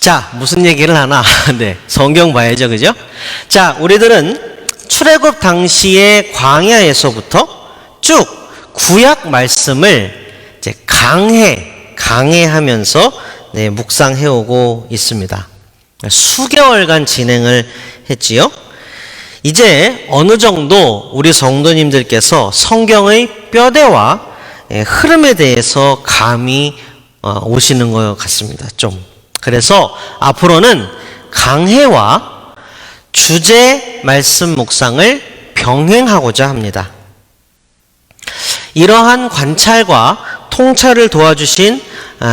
자, 무슨 얘기를 하나? 네, 성경 봐야죠, 그죠? 자, 우리들은 출애굽 당시의 광야에서부터 쭉 구약 말씀을 이제 강해하면서 네, 묵상해오고 있습니다. 수개월간 진행을 했지요. 이제 어느 정도 우리 성도님들께서 성경의 뼈대와 흐름에 대해서 감이 오시는 것 같습니다. 좀. 그래서 앞으로는 강해와 주제 말씀 묵상을 병행하고자 합니다. 이러한 관찰과 통찰을 도와주신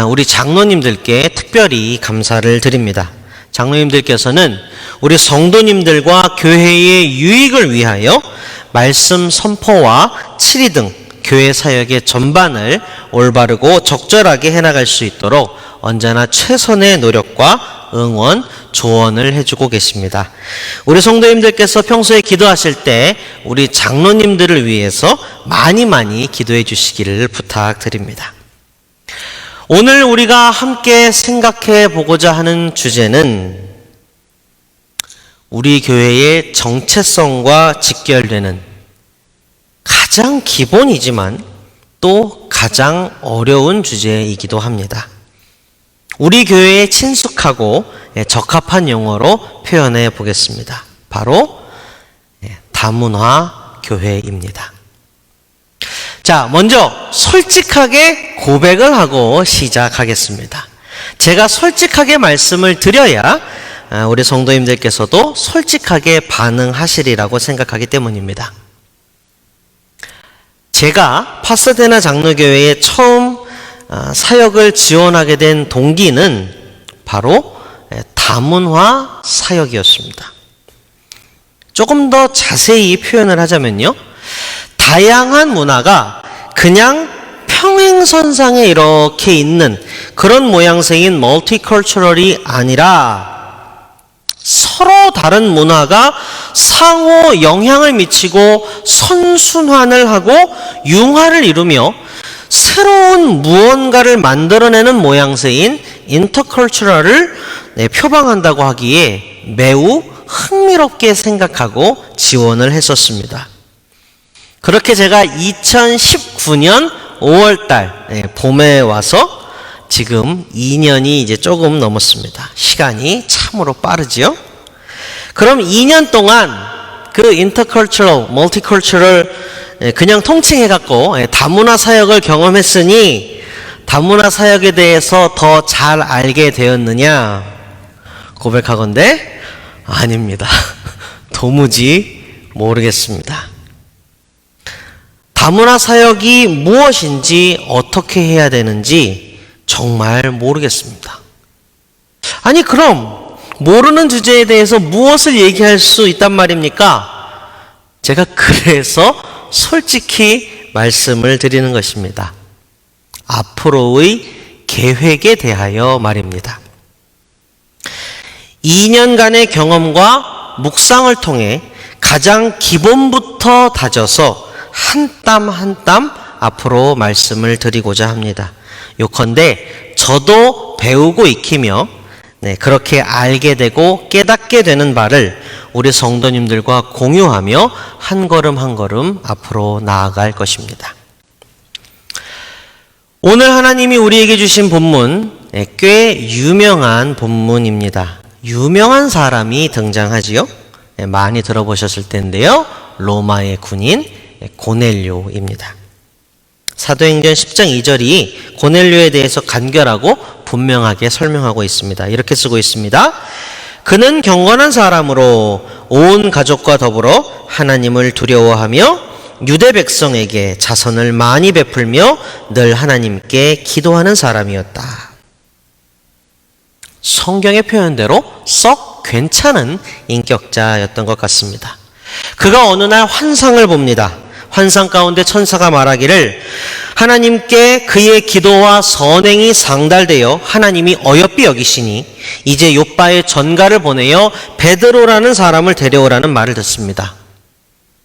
우리 장로님들께 특별히 감사를 드립니다. 장로님들께서는 우리 성도님들과 교회의 유익을 위하여 말씀 선포와 치리 등 교회 사역의 전반을 올바르고 적절하게 해나갈 수 있도록 언제나 최선의 노력과 응원, 조언을 해주고 계십니다. 우리 성도님들께서 평소에 기도하실 때 우리 장로님들을 위해서 많이 기도해 주시기를 부탁드립니다. 오늘 우리가 함께 생각해 보고자 하는 주제는 우리 교회의 정체성과 직결되는 가장 기본이지만 또 가장 어려운 주제이기도 합니다. 우리 교회에 친숙하고 적합한 용어로 표현해 보겠습니다. 바로 다문화 교회입니다. 자, 먼저 솔직하게 고백을 하고 시작하겠습니다. 제가 솔직하게 말씀을 드려야 우리 성도님들께서도 솔직하게 반응하시리라고 생각하기 때문입니다. 제가 파사데나 장로교회에 처음 사역을 지원하게 된 동기는 바로 다문화 사역이었습니다. 조금 더 자세히 표현을 하자면요, 다양한 문화가 그냥 평행선상에 이렇게 있는 그런 모양새인 멀티컬처럴이 아니라 서로 다른 문화가 상호 영향을 미치고 선순환을 하고 융화를 이루며 새로운 무언가를 만들어내는 모양새인 인터컬처럴을 표방한다고 하기에 매우 흥미롭게 생각하고 지원을 했었습니다. 그렇게 제가 2019년 5월달 봄에 와서 지금 2년이 이제 조금 넘었습니다. 시간이 참으로 빠르지요? 그럼 2년 동안 그 인터컬처럴, 멀티컬처럴 그냥 통칭해갖고 다문화 사역을 경험했으니 다문화 사역에 대해서 더 잘 알게 되었느냐? 고백하건대 아닙니다. 도무지 모르겠습니다. 다문화 사역이 무엇인지 어떻게 해야 되는지 정말 모르겠습니다. 아니 그럼 모르는 주제에 대해서 무엇을 얘기할 수 있단 말입니까? 제가 그래서 솔직히 말씀을 드리는 것입니다. 앞으로의 계획에 대하여 말입니다. 2년간의 경험과 묵상을 통해 가장 기본부터 다져서 한 땀 한 땀 앞으로 말씀을 드리고자 합니다. 요컨대 저도 배우고 익히며 그렇게 알게 되고 깨닫게 되는 바를 우리 성도님들과 공유하며 한 걸음 한 걸음 앞으로 나아갈 것입니다. 오늘 하나님이 우리에게 주신 본문 꽤 유명한 본문입니다. 유명한 사람이 등장하지요. 많이 들어보셨을 텐데요. 로마의 군인 고넬료입니다. 사도행전 10장 2절이 고넬료에 대해서 간결하고 분명하게 설명하고 있습니다. 이렇게 쓰고 있습니다. 그는 경건한 사람으로 온 가족과 더불어 하나님을 두려워하며 유대 백성에게 자선을 많이 베풀며 늘 하나님께 기도하는 사람이었다. 성경의 표현대로 썩 괜찮은 인격자였던 것 같습니다. 그가 어느 날 환상을 봅니다. 환상 가운데 천사가 말하기를 하나님께 그의 기도와 선행이 상달되어 하나님이 어여삐 여기시니 이제 욥바의 전가를 보내어 베드로라는 사람을 데려오라는 말을 듣습니다.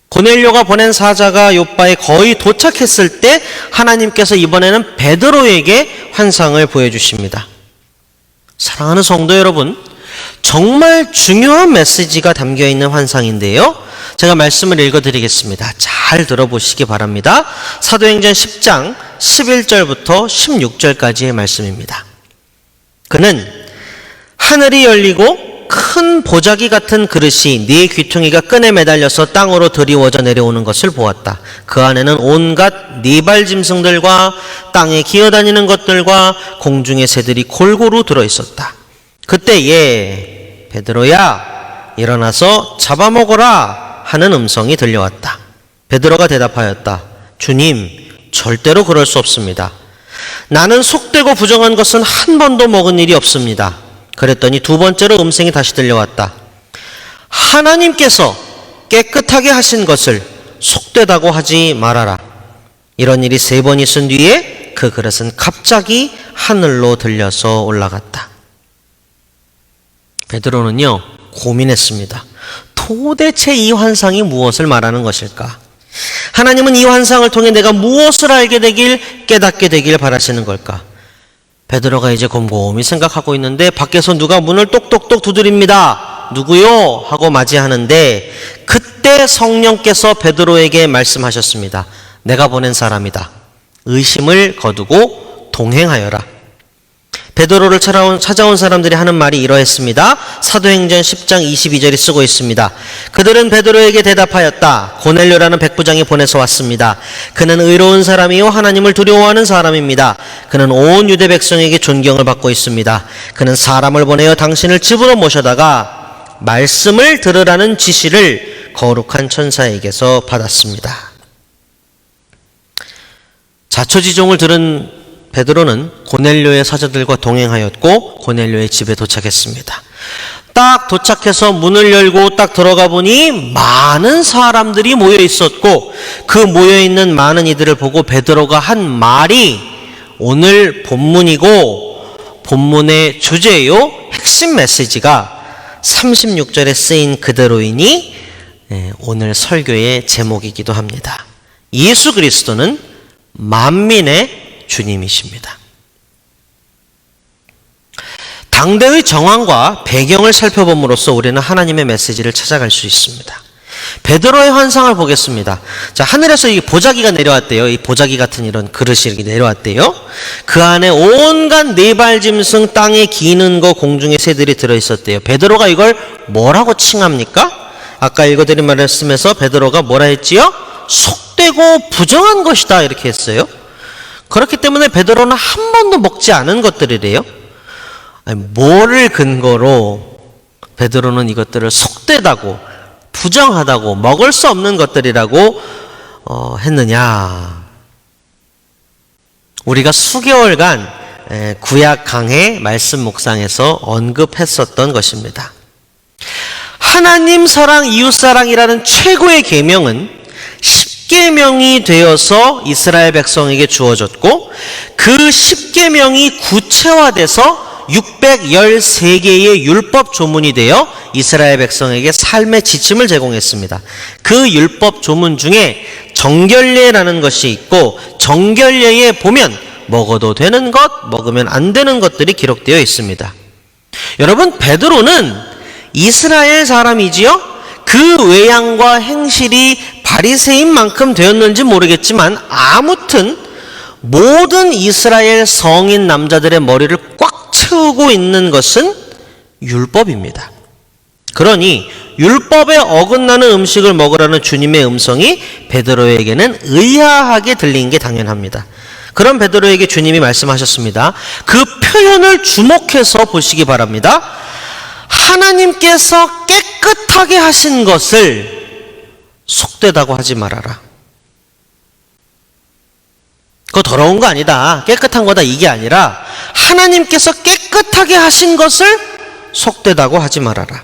고넬료가 보낸 사자가 욥바에 거의 도착했을 때 하나님께서 이번에는 베드로에게 환상을 보여주십니다. 사랑하는 성도 여러분, 정말 중요한 메시지가 담겨 있는 환상인데요. 제가 말씀을 읽어드리겠습니다. 잘 들어보시기 바랍니다. 사도행전 10장 11절부터 16절까지의 말씀입니다. 그는 하늘이 열리고 큰 보자기 같은 그릇이 네 귀퉁이가 끈에 매달려서 땅으로 드리워져 내려오는 것을 보았다. 그 안에는 온갖 네발 짐승들과 땅에 기어다니는 것들과 공중의 새들이 골고루 들어있었다. 그때에 베드로야 일어나서 잡아먹어라 하는 음성이 들려왔다. 베드로가 대답하였다. 주님, 절대로 그럴 수 없습니다. 나는 속되고 부정한 것은 한 번도 먹은 일이 없습니다. 그랬더니 두 번째로 음성이 다시 들려왔다. 하나님께서 깨끗하게 하신 것을 속되다고 하지 말아라. 이런 일이 세 번 있은 뒤에 그 그릇은 갑자기 하늘로 들려서 올라갔다. 베드로는요, 고민했습니다. 도대체 이 환상이 무엇을 말하는 것일까? 하나님은 이 환상을 통해 내가 무엇을 알게 되길, 깨닫게 되길 바라시는 걸까? 베드로가 이제 곰곰이 생각하고 있는데 밖에서 누가 문을 똑똑똑 두드립니다. 누구요? 하고 맞이하는데 그때 성령께서 베드로에게 말씀하셨습니다. 내가 보낸 사람이다. 의심을 거두고 동행하여라. 베드로를 찾아온 사람들이 하는 말이 이러했습니다. 사도행전 10장 22절이 쓰고 있습니다. 그들은 베드로에게 대답하였다. 고넬료라는 백부장이 보내서 왔습니다. 그는 의로운 사람이요 하나님을 두려워하는 사람입니다. 그는 온 유대 백성에게 존경을 받고 있습니다. 그는 사람을 보내어 당신을 집으로 모셔다가 말씀을 들으라는 지시를 거룩한 천사에게서 받았습니다. 자초지종을 들은 베드로는 고넬료의 사자들과 동행하였고 고넬료의 집에 도착했습니다. 딱 도착해서 문을 열고 딱 들어가 보니 많은 사람들이 모여 있었고 그 모여 있는 많은 이들을 보고 베드로가 한 말이 오늘 본문이고 본문의 주제요 핵심 메시지가 36절에 쓰인 그대로이니 오늘 설교의 제목이기도 합니다. 예수 그리스도는 만민의 주님이십니다. 당대의 정황과 배경을 살펴봄으로써 우리는 하나님의 메시지를 찾아갈 수 있습니다. 베드로의 환상을 보겠습니다. 자, 하늘에서 이 보자기가 내려왔대요. 이 보자기 같은 이런 그릇이 이렇게 내려왔대요. 그 안에 온갖 네발 짐승, 땅에 기는 거, 공중의 새들이 들어있었대요. 베드로가 이걸 뭐라고 칭합니까? 아까 읽어드린 말씀에서 베드로가 뭐라 했지요? 속되고 부정한 것이다 이렇게 했어요. 그렇기 때문에 베드로는 한 번도 먹지 않은 것들이래요. 아니, 뭐를 근거로 베드로는 이것들을 속되다고 부정하다고 먹을 수 없는 것들이라고 했느냐? 우리가 수개월간 구약 강해 말씀 묵상에서 언급했었던 것입니다. 하나님 사랑, 이웃 사랑이라는 최고의 계명은 10계명이 되어서 이스라엘 백성에게 주어졌고 그 10계명이 구체화돼서 613개의 율법 조문이 되어 이스라엘 백성에게 삶의 지침을 제공했습니다. 그 율법 조문 중에 정결례라는 것이 있고 정결례에 보면 먹어도 되는 것, 먹으면 안 되는 것들이 기록되어 있습니다. 여러분, 베드로는 이스라엘 사람이지요? 그 외양과 행실이 바리새인만큼 되었는지 모르겠지만 아무튼 모든 이스라엘 성인 남자들의 머리를 꽉 채우고 있는 것은 율법입니다. 그러니 율법에 어긋나는 음식을 먹으라는 주님의 음성이 베드로에게는 의아하게 들린 게 당연합니다. 그런 베드로에게 주님이 말씀하셨습니다. 그 표현을 주목해서 보시기 바랍니다. 하나님께서 깨끗하게 하신 것을 속되다고 하지 말아라. 그거 더러운 거 아니다, 깨끗한 거다, 이게 아니라 하나님께서 깨끗하게 하신 것을 속되다고 하지 말아라.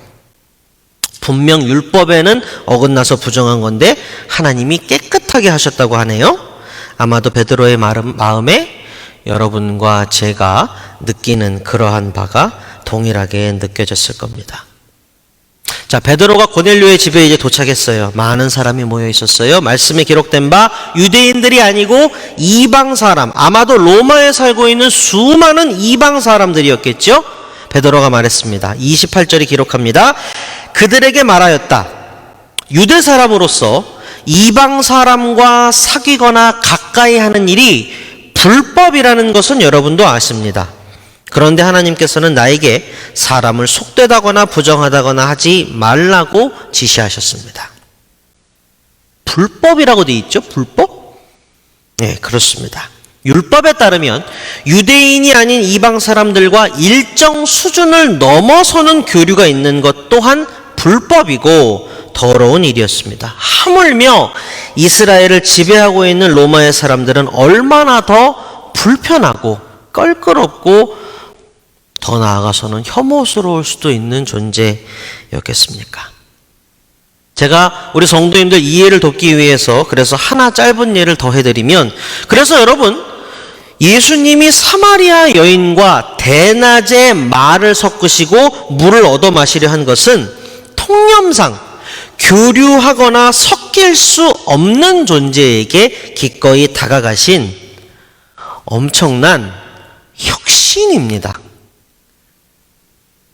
분명 율법에는 어긋나서 부정한 건데 하나님이 깨끗하게 하셨다고 하네요. 아마도 베드로의 마음에 여러분과 제가 느끼는 그러한 바가 동일하게 느껴졌을 겁니다. 자, 베드로가 고넬료의 집에 이제 도착했어요. 많은 사람이 모여 있었어요. 말씀에 기록된 바 유대인들이 아니고 이방 사람, 아마도 로마에 살고 있는 수많은 이방 사람들이었겠죠. 베드로가 말했습니다. 28절이 기록합니다. 그들에게 말하였다. 유대 사람으로서 이방 사람과 사귀거나 가까이 하는 일이 불법이라는 것은 여러분도 아십니다. 그런데 하나님께서는 나에게 사람을 속되다거나 부정하다거나 하지 말라고 지시하셨습니다. 불법이라고 되어 있죠? 불법? 네, 그렇습니다. 율법에 따르면 유대인이 아닌 이방 사람들과 일정 수준을 넘어서는 교류가 있는 것 또한 불법이고 더러운 일이었습니다. 하물며 이스라엘을 지배하고 있는 로마의 사람들은 얼마나 더 불편하고 껄끄럽고 더 나아가서는 혐오스러울 수도 있는 존재였겠습니까? 제가 우리 성도님들 이해를 돕기 위해서 그래서 하나 짧은 예를 더 해드리면, 그래서 여러분, 예수님이 사마리아 여인과 대낮에 말을 섞으시고 물을 얻어 마시려 한 것은 통념상 교류하거나 섞일 수 없는 존재에게 기꺼이 다가가신 엄청난 혁신입니다.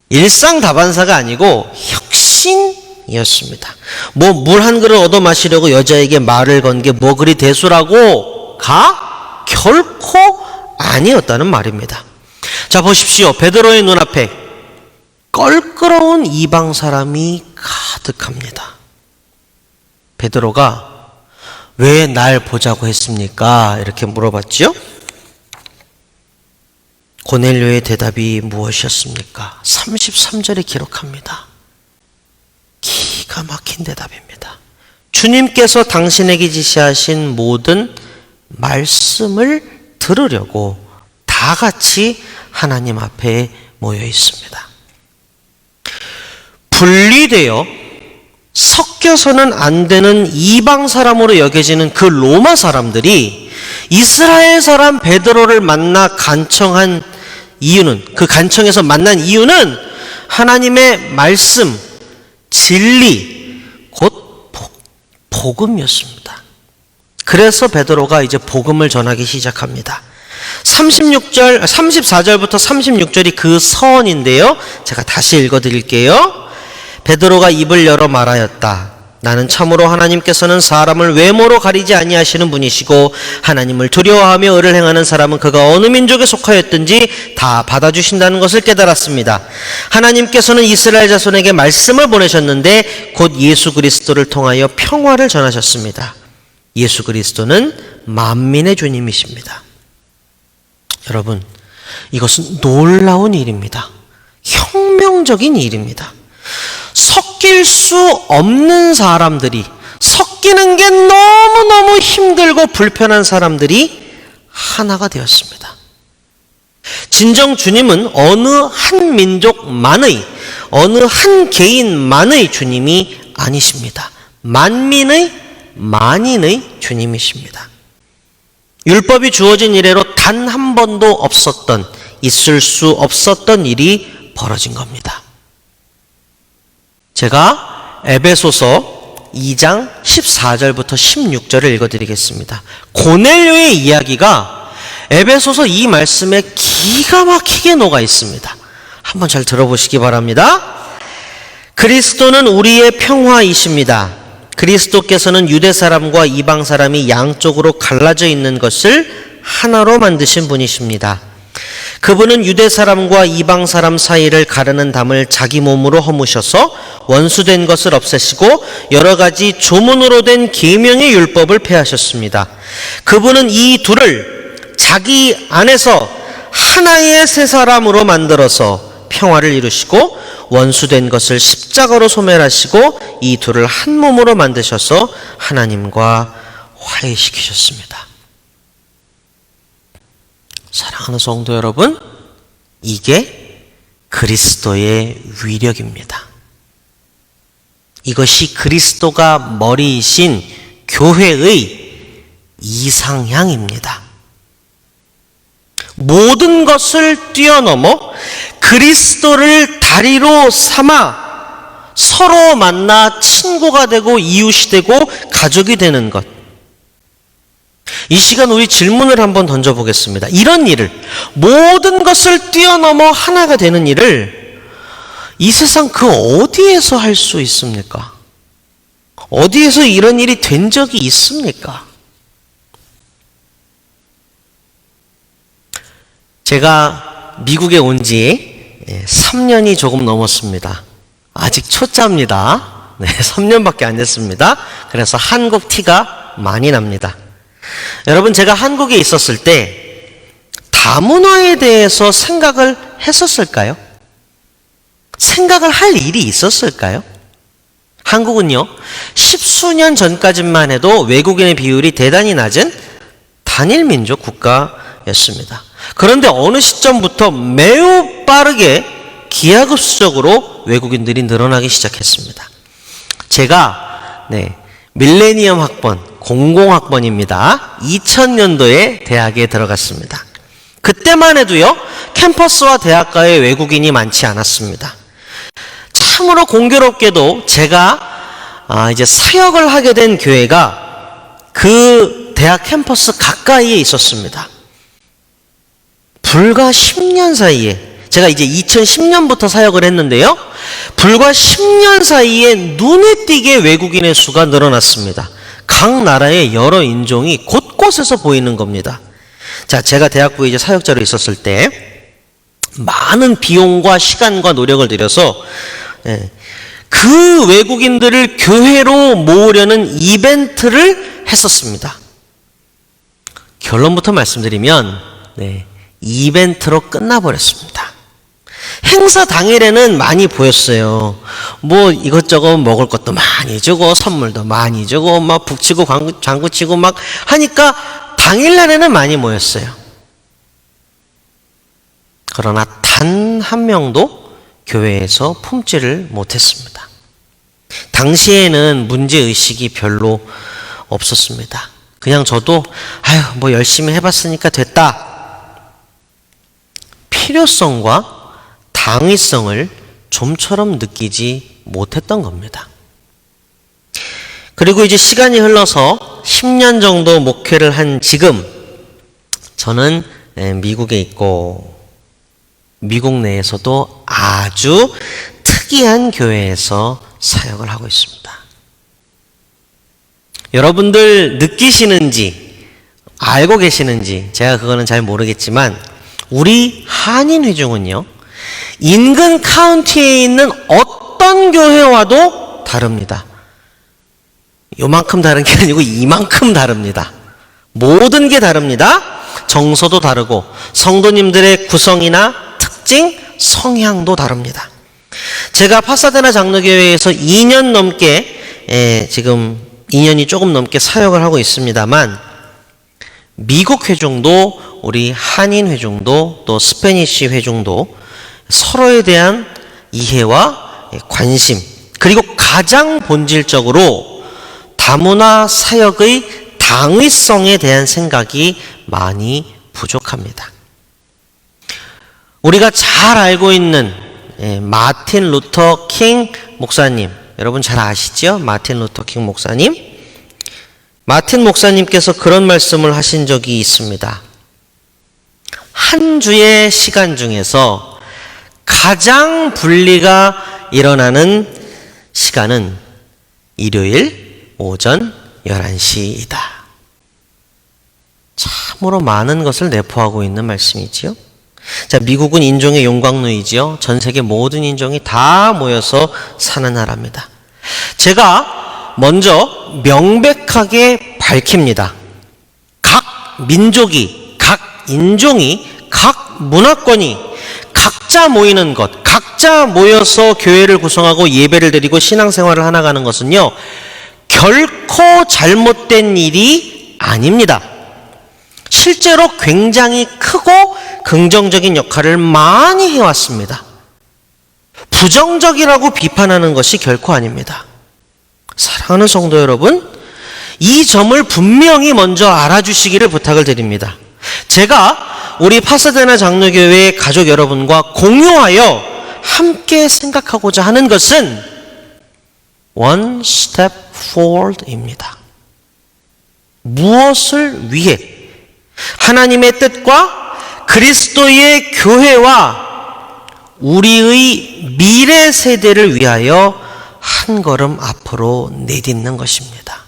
일상다반사가 아니고 혁신이었습니다. 뭐 물 한 그릇 얻어 마시려고 여자에게 말을 건 게 뭐 그리 대수라고 가? 결코 아니었다는 말입니다. 자, 보십시오. 베드로의 눈앞에 껄끄러운 이방 사람이 가득합니다. 베드로가 왜 날 보자고 했습니까? 이렇게 물어봤죠. 고넬료의 대답이 무엇이었습니까? 33절에 기록합니다. 기가 막힌 대답입니다. 주님께서 당신에게 지시하신 모든 말씀을 들으려고 다 같이 하나님 앞에 모여 있습니다. 분리되어 섞여서는 안 되는 이방 사람으로 여겨지는 그 로마 사람들이 이스라엘 사람 베드로를 만나 간청한 이유는, 그 간청에서 만난 이유는 하나님의 말씀, 진리, 곧 복음이었습니다. 그래서 베드로가 이제 복음을 전하기 시작합니다. 34절부터 36절이 그 서원인데요. 제가 다시 읽어드릴게요. 베드로가 입을 열어 말하였다. 나는 참으로 하나님께서는 사람을 외모로 가리지 아니하시는 분이시고 하나님을 두려워하며 의를 행하는 사람은 그가 어느 민족에 속하였든지 다 받아주신다는 것을 깨달았습니다. 하나님께서는 이스라엘 자손에게 말씀을 보내셨는데 곧 예수 그리스도를 통하여 평화를 전하셨습니다. 예수 그리스도는 만민의 주님이십니다. 여러분, 이것은 놀라운 일입니다. 혁명적인 일입니다. 섞일 수 없는 사람들이, 섞이는 게 너무너무 힘들고 불편한 사람들이 하나가 되었습니다. 진정 주님은 어느 한 민족만의, 어느 한 개인만의 주님이 아니십니다. 만민의, 만인의 주님이십니다. 율법이 주어진 이래로 단 한 번도 없었던, 있을 수 없었던 일이 벌어진 겁니다. 제가 에베소서 2장 14절부터 16절을 읽어드리겠습니다. 고넬료의 이야기가 에베소서 이 말씀에 기가 막히게 녹아 있습니다. 한번 잘 들어보시기 바랍니다. 그리스도는 우리의 평화이십니다. 그리스도께서는 유대 사람과 이방 사람이 양쪽으로 갈라져 있는 것을 하나로 만드신 분이십니다. 그분은 유대 사람과 이방 사람 사이를 가르는 담을 자기 몸으로 허무셔서 원수된 것을 없애시고 여러 가지 조문으로 된 계명의 율법을 폐하셨습니다. 그분은 이 둘을 자기 안에서 하나의 새 사람으로 만들어서 평화를 이루시고 원수된 것을 십자가로 소멸하시고 이 둘을 한 몸으로 만드셔서 하나님과 화해시키셨습니다. 사랑하는 성도 여러분, 이게 그리스도의 위력입니다. 이것이 그리스도가 머리이신 교회의 이상향입니다. 모든 것을 뛰어넘어 그리스도를 다리로 삼아 서로 만나 친구가 되고 이웃이 되고 가족이 되는 것. 이 시간 우리 질문을 한번 던져보겠습니다. 이런 일을, 모든 것을 뛰어넘어 하나가 되는 일을 이 세상 그 어디에서 할 수 있습니까? 어디에서 이런 일이 된 적이 있습니까? 제가 미국에 온 지 3년이 조금 넘었습니다. 아직 초짜입니다. 네, 3년밖에 안 됐습니다. 그래서 한국 티가 많이 납니다. 여러분, 제가 한국에 있었을 때 다문화에 대해서 생각을 했었을까요? 생각을 할 일이 있었을까요? 한국은요, 십수년 전까지만 해도 외국인의 비율이 대단히 낮은 단일민족 국가였습니다. 그런데 어느 시점부터 매우 빠르게 기하급수적으로 외국인들이 늘어나기 시작했습니다. 제가 밀레니엄 학번, 00학번입니다. 2000년도에 대학에 들어갔습니다. 그때만 해도요, 캠퍼스와 대학가에 외국인이 많지 않았습니다. 참으로 공교롭게도 제가 이제 사역을 하게 된 교회가 그 대학 캠퍼스 가까이에 있었습니다. 불과 10년 사이에, 제가 이제 2010년부터 사역을 했는데요, 불과 10년 사이에 눈에 띄게 외국인의 수가 늘어났습니다. 각 나라의 여러 인종이 곳곳에서 보이는 겁니다. 자, 제가 대학부에 이제 사역자로 있었을 때 많은 비용과 시간과 노력을 들여서 그 외국인들을 교회로 모으려는 이벤트를 했었습니다. 결론부터 말씀드리면 이벤트로 끝나버렸습니다. 행사 당일에는 많이 보였어요. 뭐 이것저것 먹을 것도 많이 주고 선물도 많이 주고 막 북치고 장구치고 막 하니까 당일날에는 많이 모였어요. 그러나 단 한 명도 교회에서 품지를 못했습니다. 당시에는 문제의식이 별로 없었습니다. 그냥 저도 뭐 열심히 해봤으니까 됐다. 필요성과 당위성을 좀처럼 느끼지 못했던 겁니다. 그리고 이제 시간이 흘러서 10년 정도 목회를 한 지금 저는 미국에 있고 미국 내에서도 아주 특이한 교회에서 사역을 하고 있습니다. 여러분들 느끼시는지 알고 계시는지 제가 그거는 잘 모르겠지만 우리 한인회중은요, 인근 카운티에 있는 어떤 교회와도 다릅니다. 요만큼 다른 게 아니고 이만큼 다릅니다. 모든 게 다릅니다. 정서도 다르고 성도님들의 구성이나 특징, 성향도 다릅니다. 제가 파사데나 장로교회에서 2년 넘게 지금 2년이 조금 넘게 사역을 하고 있습니다만 미국 회중도 우리 한인 회중도 또 스페니쉬 회중도 서로에 대한 이해와 관심, 그리고 가장 본질적으로 다문화 사역의 당위성에 대한 생각이 많이 부족합니다. 우리가 잘 알고 있는 마틴 루터 킹 목사님, 여러분 잘 아시죠? 마틴 루터 킹 목사님. 마틴 목사님께서 그런 말씀을 하신 적이 있습니다. 한 주의 시간 중에서 가장 분리가 일어나는 시간은 일요일 오전 11시이다. 참으로 많은 것을 내포하고 있는 말씀이지요. 자, 미국은 인종의 용광로이지요. 전 세계 모든 인종이 다 모여서 사는 나라입니다. 제가 먼저 명백하게 밝힙니다. 각 민족이, 각 인종이, 각 문화권이 각자 모이는 것, 각자 모여서 교회를 구성하고 예배를 드리고 신앙생활을 하나가는 것은요, 결코 잘못된 일이 아닙니다. 실제로 굉장히 크고 긍정적인 역할을 많이 해왔습니다. 부정적이라고 비판하는 것이 결코 아닙니다. 사랑하는 성도 여러분, 이 점을 분명히 먼저 알아주시기를 부탁을 드립니다. 제가 우리 파사데나 장로교회 가족 여러분과 공유하여 함께 생각하고자 하는 것은 One step forward입니다. 무엇을 위해? 하나님의 뜻과 그리스도의 교회와 우리의 미래 세대를 위하여 한 걸음 앞으로 내딛는 것입니다.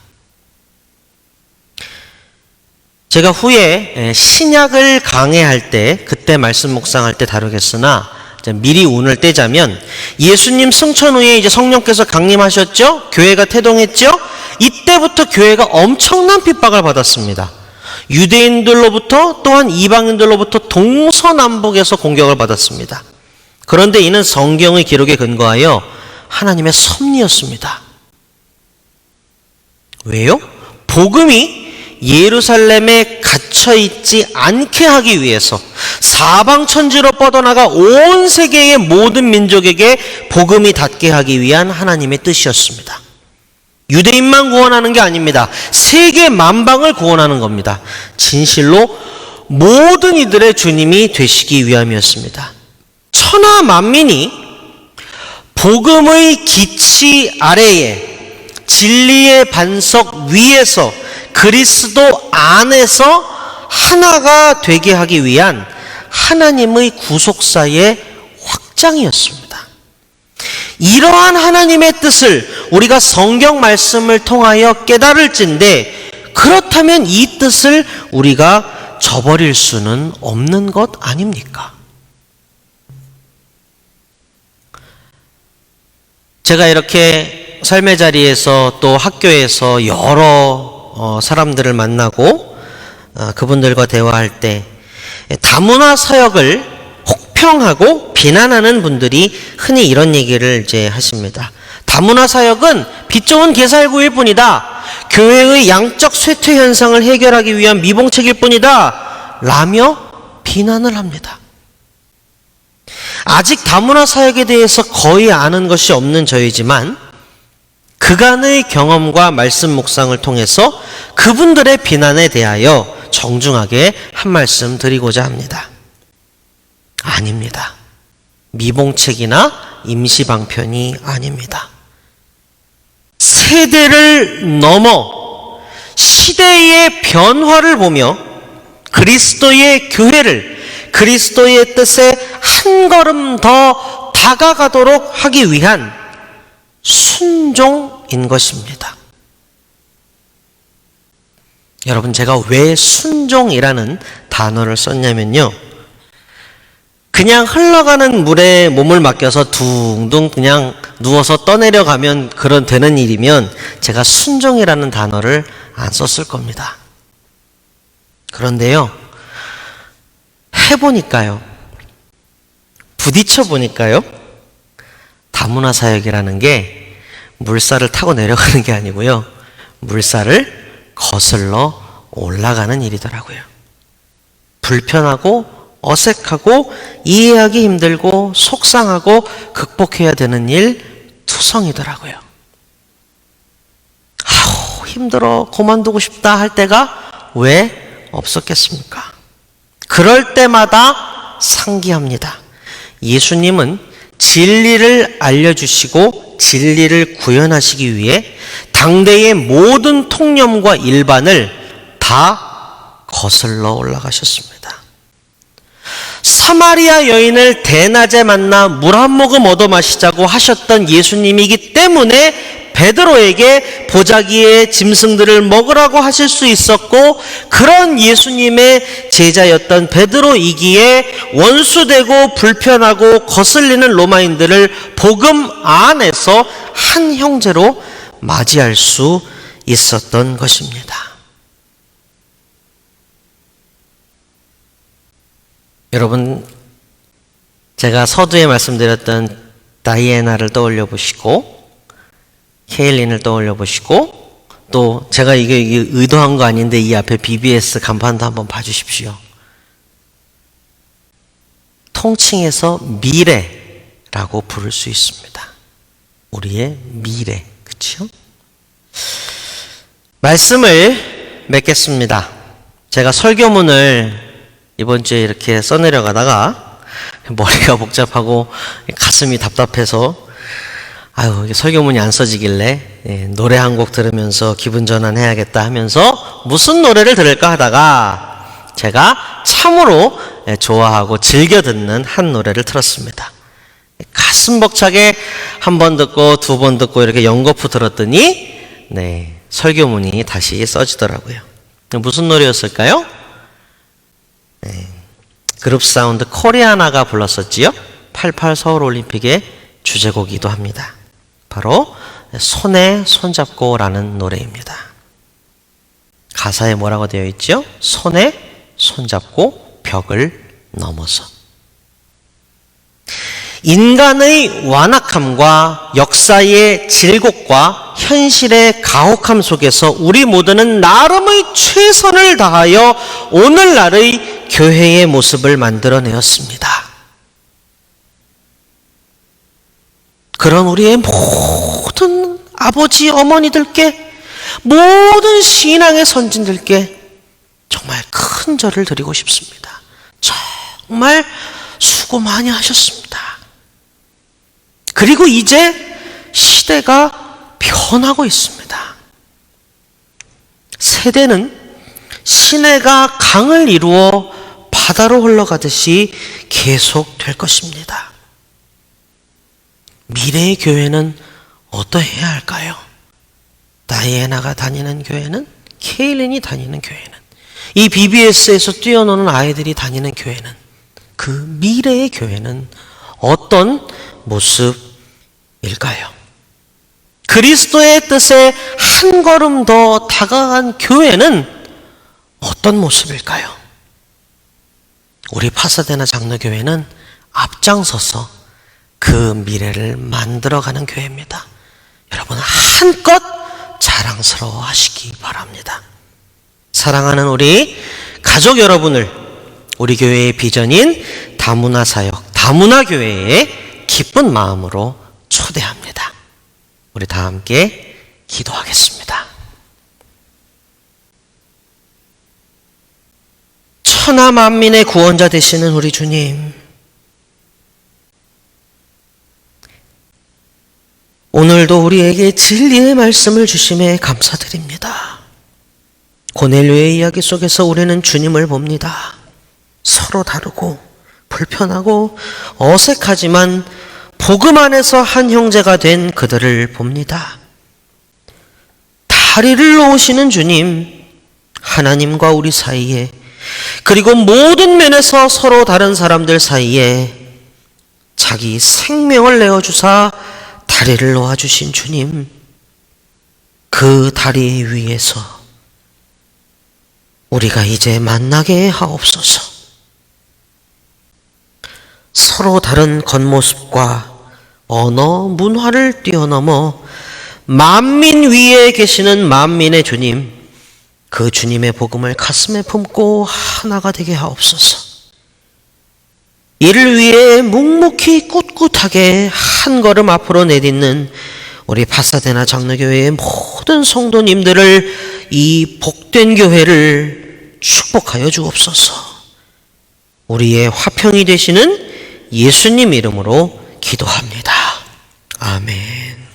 제가 후에 신약을 강해할 때, 그때 말씀 묵상할 때 다루겠으나 미리 운을 떼자면, 예수님 승천 후에 이제 성령께서 강림하셨죠? 교회가 태동했죠? 이때부터 교회가 엄청난 핍박을 받았습니다. 유대인들로부터 또한 이방인들로부터 동서남북에서 공격을 받았습니다. 그런데 이는 성경의 기록에 근거하여 하나님의 섭리였습니다. 왜요? 복음이 예루살렘에 갇혀있지 않게 하기 위해서 사방천지로 뻗어나가 온 세계의 모든 민족에게 복음이 닿게 하기 위한 하나님의 뜻이었습니다. 유대인만 구원하는 게 아닙니다. 세계 만방을 구원하는 겁니다. 진실로 모든 이들의 주님이 되시기 위함이었습니다. 천하 만민이 복음의 기치 아래에 진리의 반석 위에서 그리스도 안에서 하나가 되게 하기 위한 하나님의 구속사의 확장이었습니다. 이러한 하나님의 뜻을 우리가 성경 말씀을 통하여 깨달을진데, 그렇다면 이 뜻을 우리가 저버릴 수는 없는 것 아닙니까? 제가 이렇게 삶의 자리에서 또 학교에서 여러 사람들을 만나고 그분들과 대화할 때 다문화 사역을 혹평하고 비난하는 분들이 흔히 이런 얘기를 이제 하십니다. 다문화 사역은 빛 좋은 개살구일 뿐이다. 교회의 양적 쇠퇴 현상을 해결하기 위한 미봉책일 뿐이다. 라며 비난을 합니다. 아직 다문화 사역에 대해서 거의 아는 것이 없는 저희지만 그간의 경험과 말씀 묵상을 통해서 그분들의 비난에 대하여 정중하게 한 말씀 드리고자 합니다. 아닙니다. 미봉책이나 임시방편이 아닙니다. 세대를 넘어 시대의 변화를 보며 그리스도의 교회를 그리스도의 뜻에 한 걸음 더 다가가도록 하기 위한 순종인 것입니다. 여러분, 제가 왜 순종이라는 단어를 썼냐면요, 그냥 흘러가는 물에 몸을 맡겨서 둥둥 그냥 누워서 떠내려가면 그런 되는 일이면 제가 순종이라는 단어를 안 썼을 겁니다. 그런데요, 해보니까요, 부딪혀 보니까요, 다문화 사역이라는 게 물살을 타고 내려가는 게 아니고요, 물살을 거슬러 올라가는 일이더라고요. 불편하고 어색하고 이해하기 힘들고 속상하고 극복해야 되는 일 투성이더라고요. 아우, 힘들어, 그만두고 싶다 할 때가 왜 없었겠습니까? 그럴 때마다 상기합니다. 예수님은 진리를 알려주시고 진리를 구현하시기 위해 당대의 모든 통념과 일반을 다 거슬러 올라가셨습니다. 사마리아 여인을 대낮에 만나 물 한 모금 얻어 마시자고 하셨던 예수님이기 때문에 베드로에게 보자기의 짐승들을 먹으라고 하실 수 있었고, 그런 예수님의 제자였던 베드로이기에 원수되고 불편하고 거슬리는 로마인들을 복음 안에서 한 형제로 맞이할 수 있었던 것입니다. 여러분, 제가 서두에 말씀드렸던 다이애나를 떠올려 보시고 케일린을 떠올려 보시고, 또 제가 이게 의도한 거 아닌데 이 앞에 BBS 간판도 한번 봐주십시오. 통칭해서 미래라고 부를 수 있습니다. 우리의 미래, 그렇죠? 말씀을 맺겠습니다. 제가 설교문을 이번 주에 이렇게 써내려가다가 머리가 복잡하고 가슴이 답답해서 설교문이 안 써지길래 노래 한 곡 들으면서 기분 전환해야겠다 하면서 무슨 노래를 들을까 하다가 제가 참으로 좋아하고 즐겨 듣는 한 노래를 틀었습니다. 가슴 벅차게 한 번 듣고 두 번 듣고 이렇게 연거푸 들었더니 설교문이 다시 써지더라고요. 무슨 노래였을까요? 그룹 사운드 코리아나가 불렀었지요. 88 서울올림픽의 주제곡이기도 합니다. 바로 손에 손잡고라는 노래입니다. 가사에 뭐라고 되어 있죠? 손에 손잡고 벽을 넘어서. 인간의 완악함과 역사의 질곡과 현실의 가혹함 속에서 우리 모두는 나름의 최선을 다하여 오늘날의 교회의 모습을 만들어내었습니다. 그런 우리의 모든 아버지, 어머니들께, 모든 신앙의 선진들께 정말 큰 절을 드리고 싶습니다. 정말 수고 많이 하셨습니다. 그리고 이제 시대가 변하고 있습니다. 세대는 시내가 강을 이루어 바다로 흘러가듯이 계속될 것입니다. 미래의 교회는 어떠해야 할까요? 다이애나가 다니는 교회는, 케일린이 다니는 교회는, 이 BBS에서 뛰어노는 아이들이 다니는 교회는, 그 미래의 교회는 어떤 모습일까요? 그리스도의 뜻에 한 걸음 더 다가간 교회는 어떤 모습일까요? 우리 파사데나 장로교회는 앞장서서 그 미래를 만들어가는 교회입니다. 여러분 한껏 자랑스러워 하시기 바랍니다. 사랑하는 우리 가족 여러분을 우리 교회의 비전인 다문화 사역, 다문화 교회에 기쁜 마음으로 초대합니다. 우리 다 함께 기도하겠습니다. 천하 만민의 구원자 되시는 우리 주님, 오늘도 우리에게 진리의 말씀을 주심에 감사드립니다. 고넬료의 이야기 속에서 우리는 주님을 봅니다. 서로 다르고 불편하고 어색하지만 복음 안에서 한 형제가 된 그들을 봅니다. 다리를 놓으시는 주님, 하나님과 우리 사이에, 그리고 모든 면에서 서로 다른 사람들 사이에 자기 생명을 내어주사 다리를 놓아주신 주님, 그 다리 위에서 우리가 이제 만나게 하옵소서. 서로 다른 겉모습과 언어, 문화를 뛰어넘어 만민 위에 계시는 만민의 주님, 그 주님의 복음을 가슴에 품고 하나가 되게 하옵소서. 이를 위해 묵묵히 꿋꿋하게 한 걸음 앞으로 내딛는 우리 파사데나 장로교회의 모든 성도님들을, 이 복된 교회를 축복하여 주옵소서. 우리의 화평이 되시는 예수님 이름으로 기도합니다. 아멘.